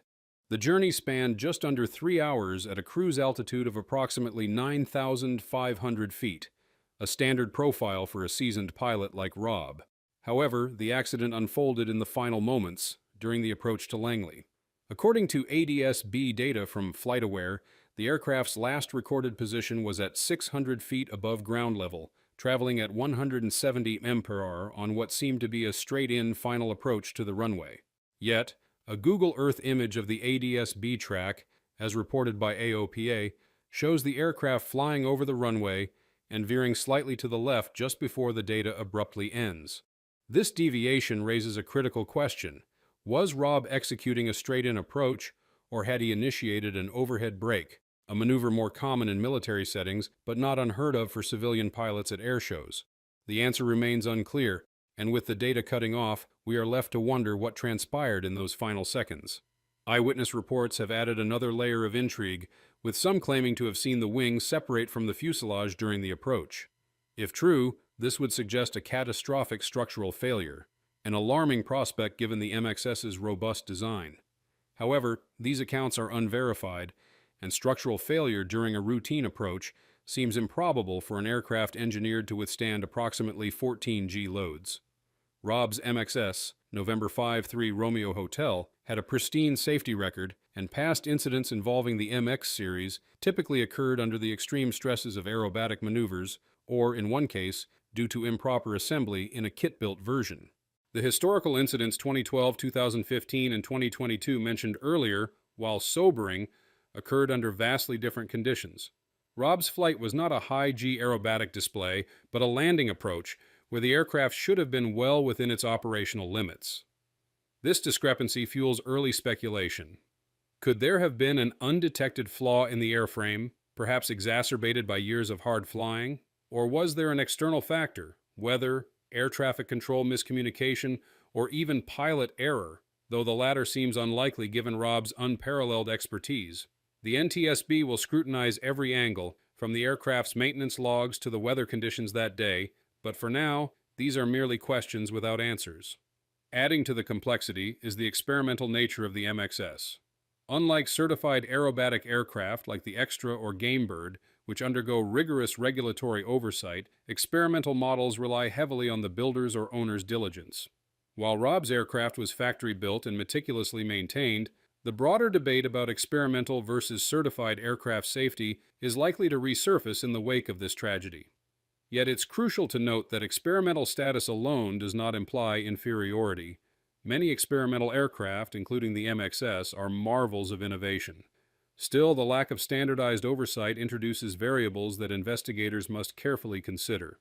The journey spanned just under 3 hours at a cruise altitude of approximately 9,500 feet, a standard profile for a seasoned pilot like Rob. However, the accident unfolded in the final moments during the approach to Langley. According to NTSB data from FlightAware, the aircraft's last recorded position was at 600 feet above ground level, traveling at 170 mph on what seemed to be a straight-in final approach to the runway. Yet, a Google Earth image of the NTSB track, as reported by AOPA, shows the aircraft flying over the runway and veering slightly to the left just before the data abruptly ends. This deviation raises a critical question. Was Rob executing a straight-in approach, or had he initiated an overhead brake, a maneuver more common in military settings but not unheard of for civilian pilots at air shows? The answer remains unclear, and with the data cutting off, we are left to wonder what transpired in those final seconds. Eyewitness reports have added another layer of intrigue, with some claiming to have seen the wings separate from the fuselage during the approach. If true, this would suggest a catastrophic structural failure, an alarming prospect given the MXS's robust design. However, these accounts are unverified, and structural failure during a routine approach seems improbable for an aircraft engineered to withstand approximately 14 G loads. Rob's MXS, November 5-3 Romeo Hotel, had a pristine safety record, and past incidents involving the MX series typically occurred under the extreme stresses of aerobatic maneuvers, or, in one case, due to improper assembly in a kit-built version. The historical incidents 2012, 2015, and 2022 mentioned earlier, while sobering, occurred under vastly different conditions. Rob's flight was not a high-G aerobatic display, but a landing approach, where the aircraft should have been well within its operational limits. This discrepancy fuels early speculation. Could there have been an undetected flaw in the airframe, perhaps exacerbated by years of hard flying? Or was there an external factor, weather, air traffic control miscommunication, or even pilot error, though the latter seems unlikely given Rob's unparalleled expertise? The NTSB will scrutinize every angle, from the aircraft's maintenance logs to the weather conditions that day, but for now, these are merely questions without answers. Adding to the complexity is the experimental nature of the MXS. Unlike certified aerobatic aircraft like the Extra or Gamebird, which undergo rigorous regulatory oversight, experimental models rely heavily on the builder's or owner's diligence. While Rob's aircraft was factory-built and meticulously maintained, the broader debate about experimental versus certified aircraft safety is likely to resurface in the wake of this tragedy. Yet it's crucial to note that experimental status alone does not imply inferiority. Many experimental aircraft, including the MXS, are marvels of innovation. Still, the lack of standardized oversight introduces variables that investigators must carefully consider.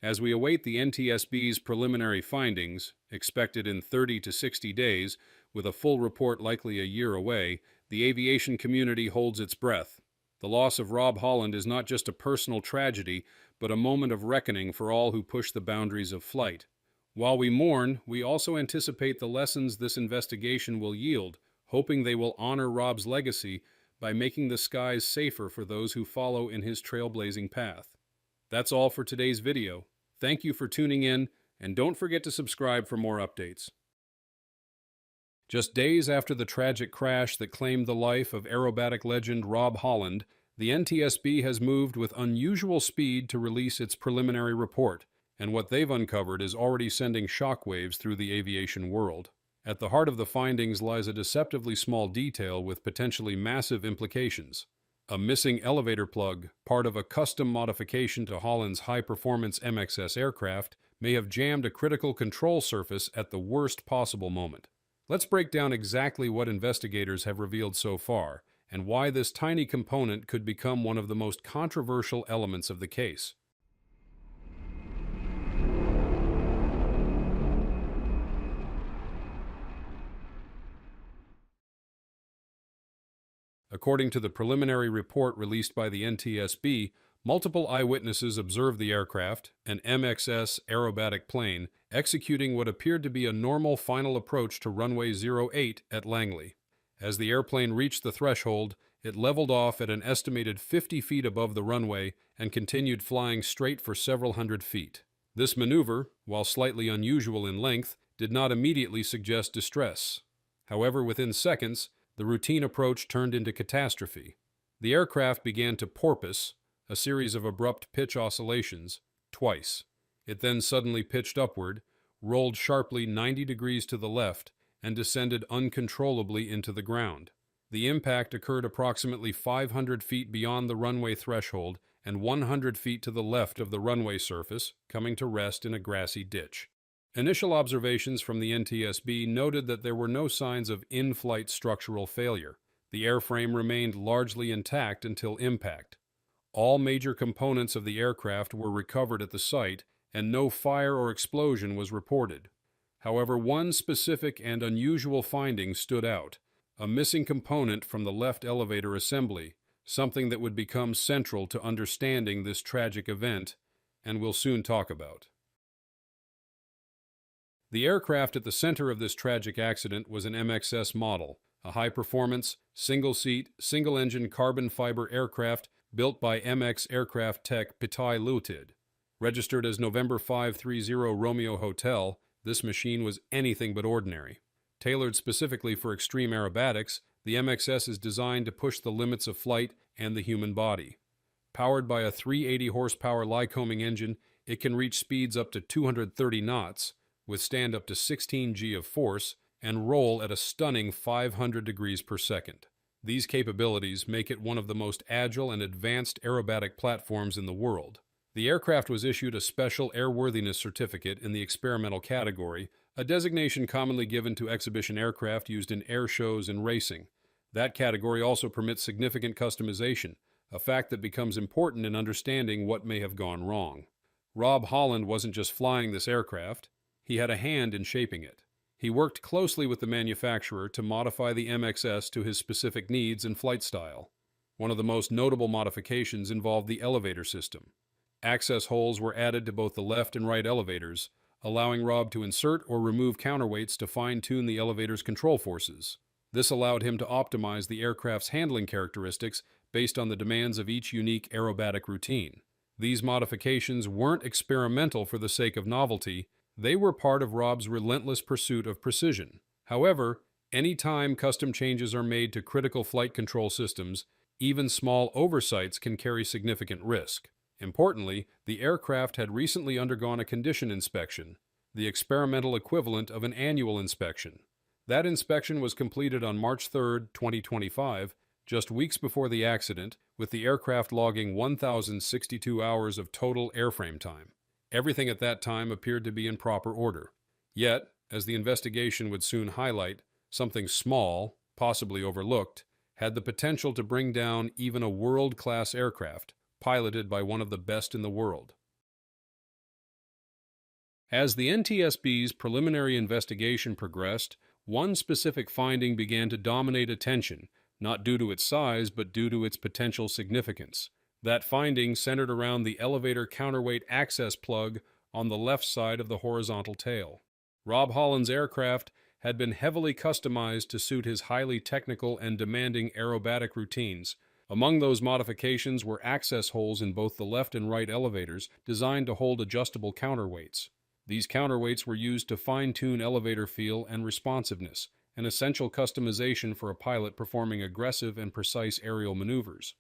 As we await the NTSB's preliminary findings, expected in 30 to 60 days, with a full report likely a year away, the aviation community holds its breath. The loss of Rob Holland is not just a personal tragedy, but a moment of reckoning for all who push the boundaries of flight. While we mourn, we also anticipate the lessons this investigation will yield, hoping they will honor Rob's legacy by making the skies safer for those who follow in his trailblazing path. That's all for today's video. Thank you for tuning in, and don't forget to subscribe for more updates. Just days after the tragic crash that claimed the life of aerobatic legend Rob Holland, the NTSB has moved with unusual speed to release its preliminary report, and what they've uncovered is already sending shockwaves through the aviation world. At the heart of the findings lies a deceptively small detail with potentially massive implications. A missing elevator plug, part of a custom modification to Holland's high-performance MXS aircraft, may have jammed a critical control surface at the worst possible moment. Let's break down exactly what investigators have revealed so far, and why this tiny component could become one of the most controversial elements of the case. According to the preliminary report released by the NTSB, multiple eyewitnesses observed the aircraft, an MXS aerobatic plane, executing what appeared to be a normal final approach to runway 08 at Langley. As the airplane reached the threshold, it leveled off at an estimated 50 feet above the runway and continued flying straight for several hundred feet. This maneuver, while slightly unusual in length, did not immediately suggest distress. However, within seconds, the routine approach turned into catastrophe. The aircraft began to porpoise, a series of abrupt pitch oscillations, twice. It then suddenly pitched upward, rolled sharply 90 degrees to the left, and descended uncontrollably into the ground. The impact occurred approximately 500 feet beyond the runway threshold and 100 feet to the left of the runway surface, coming to rest in a grassy ditch. Initial observations from the NTSB noted that there were no signs of in-flight structural failure. The airframe remained largely intact until impact. All major components of the aircraft were recovered at the site, and no fire or explosion was reported. However, one specific and unusual finding stood out: a missing component from the left elevator assembly, something that would become central to understanding this tragic event, and we'll soon talk about. The aircraft at the center of this tragic accident was an MXS model, a high-performance, single-seat, single-engine carbon fiber aircraft built by MX Aircraft Tech Pty Ltd. Registered as November 530 Romeo Hotel, this machine was anything but ordinary. Tailored specifically for extreme aerobatics, the MXS is designed to push the limits of flight and the human body. Powered by a 380 horsepower Lycoming engine, it can reach speeds up to 230 knots, withstand up to 16 G of force, and roll at a stunning 500 degrees per second. These capabilities make it one of the most agile and advanced aerobatic platforms in the world. The aircraft was issued a special airworthiness certificate in the experimental category, a designation commonly given to exhibition aircraft used in air shows and racing. That category also permits significant customization, a fact that becomes important in understanding what may have gone wrong. Rob Holland wasn't just flying this aircraft. He had a hand in shaping it. He worked closely with the manufacturer to modify the MXS to his specific needs and flight style. One of the most notable modifications involved the elevator system. Access holes were added to both the left and right elevators, allowing Rob to insert or remove counterweights to fine-tune the elevator's control forces. This allowed him to optimize the aircraft's handling characteristics based on the demands of each unique aerobatic routine. These modifications weren't experimental for the sake of novelty, they were part of Rob's relentless pursuit of precision. However, any time custom changes are made to critical flight control systems, even small oversights can carry significant risk. Importantly, the aircraft had recently undergone a condition inspection, the experimental equivalent of an annual inspection. That inspection was completed on March 3, 2025, just weeks before the accident, with the aircraft logging 1,062 hours of total airframe time. Everything at that time appeared to be in proper order. Yet, as the investigation would soon highlight, something small, possibly overlooked, had the potential to bring down even a world-class aircraft, piloted by one of the best in the world. As the NTSB's preliminary investigation progressed, one specific finding began to dominate attention, not due to its size, but due to its potential significance. That finding centered around the elevator counterweight access plug on the left side of the horizontal tail. Rob Holland's aircraft had been heavily customized to suit his highly technical and demanding aerobatic routines. Among those modifications were access holes in both the left and right elevators designed to hold adjustable counterweights. These counterweights were used to fine-tune elevator feel and responsiveness, an essential customization for a pilot performing aggressive and precise aerial maneuvers.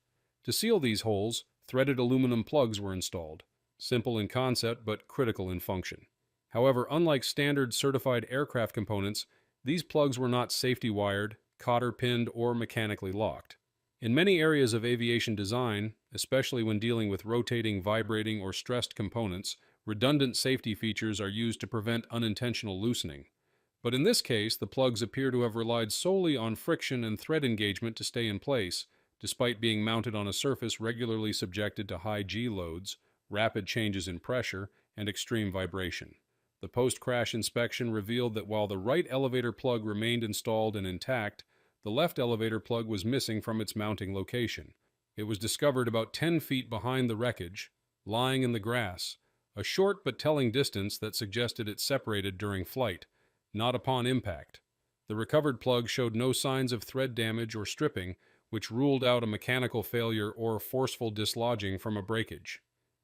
To seal these holes, threaded aluminum plugs were installed, simple in concept but critical in function. However, unlike standard certified aircraft components, these plugs were not safety wired, cotter-pinned, or mechanically locked. In many areas of aviation design, especially when dealing with rotating, vibrating, or stressed components, redundant safety features are used to prevent unintentional loosening. But in this case, the plugs appear to have relied solely on friction and thread engagement to stay in place, despite being mounted on a surface regularly subjected to high G loads, rapid changes in pressure, and extreme vibration. The post-crash inspection revealed that while the right elevator plug remained installed and intact, the left elevator plug was missing from its mounting location. It was discovered about 10 feet behind the wreckage, lying in the grass, a short but telling distance that suggested it separated during flight, not upon impact. The recovered plug showed no signs of thread damage or stripping, which ruled out a mechanical failure or forceful dislodging from a breakage.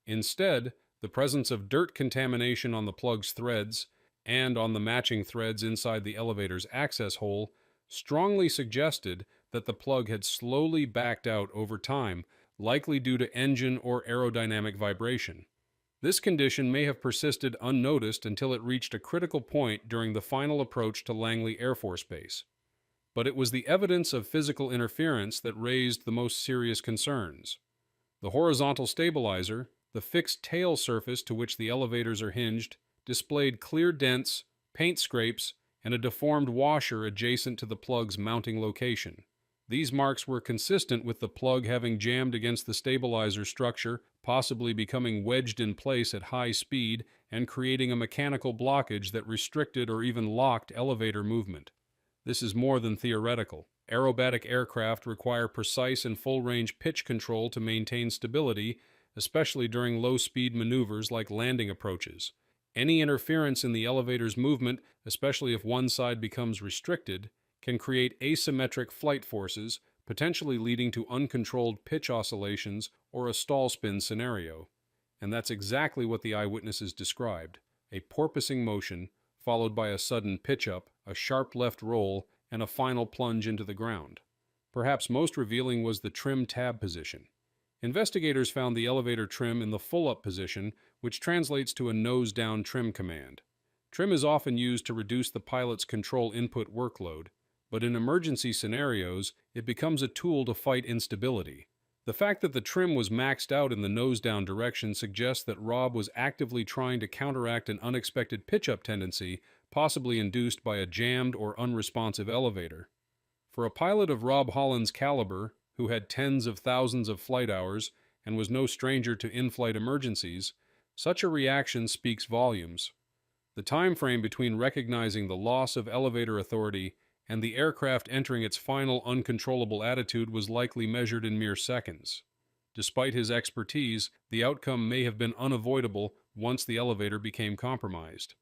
Instead, the presence of dirt contamination on the plug's threads and on the matching threads inside the elevator's access hole strongly suggested that the plug had slowly backed out over time, likely due to engine or aerodynamic vibration. This condition may have persisted unnoticed until it reached a critical point during the final approach to Langley Air Force Base. But it was the evidence of physical interference that raised the most serious concerns. The horizontal stabilizer, the fixed tail surface to which the elevators are hinged, displayed clear dents, paint scrapes, and a deformed washer adjacent to the plug's mounting location. These marks were consistent with the plug having jammed against the stabilizer structure, possibly becoming wedged in place at high speed and creating a mechanical blockage that restricted or even locked elevator movement. This is more than theoretical. Aerobatic aircraft require precise and full-range pitch control to maintain stability, especially during low-speed maneuvers like landing approaches. Any interference in the elevator's movement, especially if one side becomes restricted, can create asymmetric flight forces, potentially leading to uncontrolled pitch oscillations or a stall spin scenario. And that's exactly what the eyewitnesses described: a porpoising motion, followed by a sudden pitch-up, a sharp left roll, and a final plunge into the ground. Perhaps most revealing was the trim tab position. Investigators found the elevator trim in the full-up position, which translates to a nose-down trim command. Trim is often used to reduce the pilot's control input workload, but in emergency scenarios, it becomes a tool to fight instability. The fact that the trim was maxed out in the nose-down direction suggests that Rob was actively trying to counteract an unexpected pitch-up tendency, possibly induced by a jammed or unresponsive elevator. For a pilot of Rob Holland's caliber, who had tens of thousands of flight hours and was no stranger to in-flight emergencies, such a reaction speaks volumes. The time frame between recognizing the loss of elevator authority and the aircraft entering its final uncontrollable attitude was likely measured in mere seconds. Despite his expertise, the outcome may have been unavoidable once the elevator became compromised.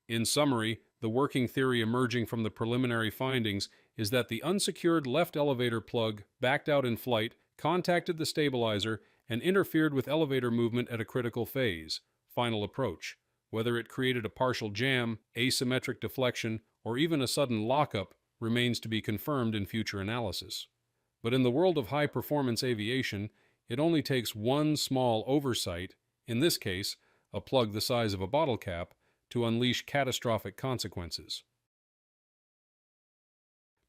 In summary, the the working theory emerging from the preliminary findings is that the unsecured left elevator plug backed out in flight, contacted the stabilizer, and interfered with elevator movement at a critical phase, final approach. Whether it created a partial jam, asymmetric deflection, or even a sudden lockup remains to be confirmed in future analysis. But in the world of high-performance aviation, it only takes one small oversight, in this case, a plug the size of a bottle cap, to unleash catastrophic consequences.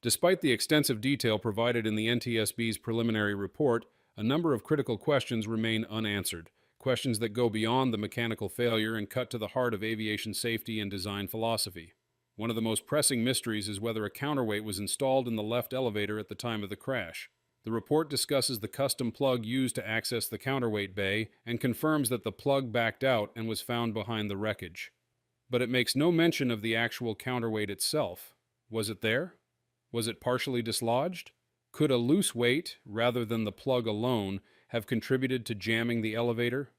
Despite the extensive detail provided in the NTSB's preliminary report, a number of critical questions remain unanswered, questions that go beyond the mechanical failure and cut to the heart of aviation safety and design philosophy. One of the most pressing mysteries is whether a counterweight was installed in the left elevator at the time of the crash. The report discusses the custom plug used to access the counterweight bay and confirms that the plug backed out and was found behind the wreckage. But it makes no mention of the actual counterweight itself. Was it there? Was it partially dislodged? Could a loose weight, rather than the plug alone, have contributed to jamming the elevator?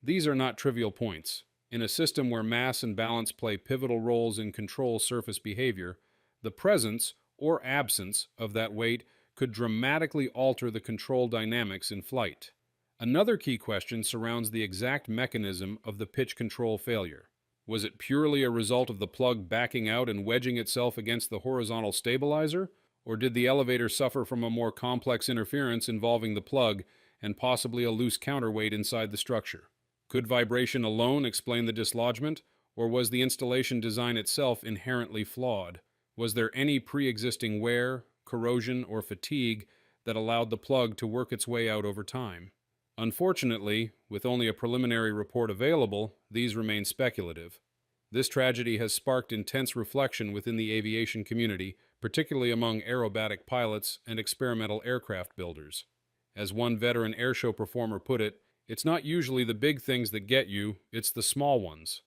These are not trivial points. In a system where mass and balance play pivotal roles in control surface behavior, the presence or absence of that weight could dramatically alter the control dynamics in flight. Another key question surrounds the exact mechanism of the pitch control failure. Was it purely a result of the plug backing out and wedging itself against the horizontal stabilizer, or did the elevator suffer from a more complex interference involving the plug and possibly a loose counterweight inside the structure? Could vibration alone explain the dislodgement, or was the installation design itself inherently flawed? Was there any pre-existing wear, corrosion, or fatigue that allowed the plug to work its way out over time? Unfortunately, with only a preliminary report available, these remain speculative. This tragedy has sparked intense reflection within the aviation community, particularly among aerobatic pilots and experimental aircraft builders. As one veteran airshow performer put it, "It's not usually the big things that get you, it's the small ones."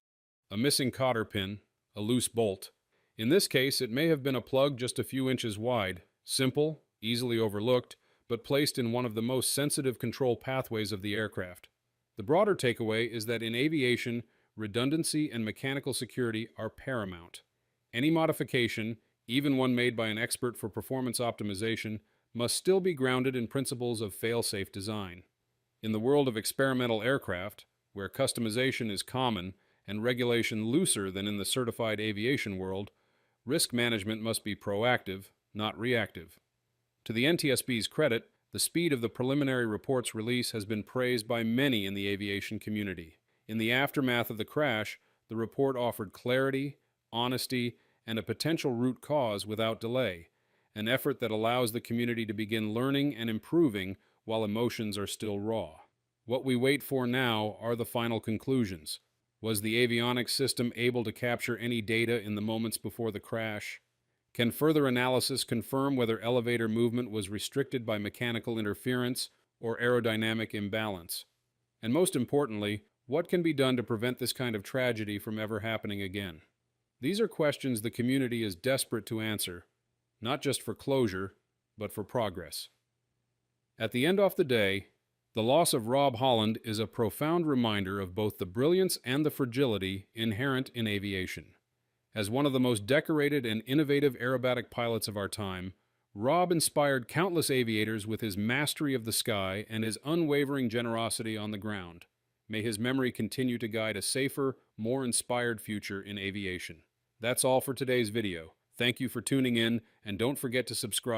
A missing cotter pin, a loose bolt. In this case, it may have been a plug just a few inches wide, simple, easily overlooked, but placed in one of the most sensitive control pathways of the aircraft. The broader takeaway is that in aviation, redundancy and mechanical security are paramount. Any modification, even one made by an expert for performance optimization, must still be grounded in principles of fail-safe design. In the world of experimental aircraft, where customization is common and regulation looser than in the certified aviation world, risk management must be proactive, not reactive. To the NTSB's credit, the speed of the preliminary report's release has been praised by many in the aviation community. In the aftermath of the crash, the report offered clarity, honesty, and a potential root cause without delay, an effort that allows the community to begin learning and improving while emotions are still raw. What we wait for now are the final conclusions. Was the avionics system able to capture any data in the moments before the crash? Can further analysis confirm whether elevator movement was restricted by mechanical interference or aerodynamic imbalance? And most importantly, what can be done to prevent this kind of tragedy from ever happening again? These are questions the community is desperate to answer, not just for closure, but for progress. At the end of the day, the loss of Rob Holland is a profound reminder of both the brilliance and the fragility inherent in aviation. As one of the most decorated and innovative aerobatic pilots of our time, Rob inspired countless aviators with his mastery of the sky and his unwavering generosity on the ground. May his memory continue to guide a safer, more inspired future in aviation. That's all for today's video. Thank you for tuning in, and don't forget to subscribe.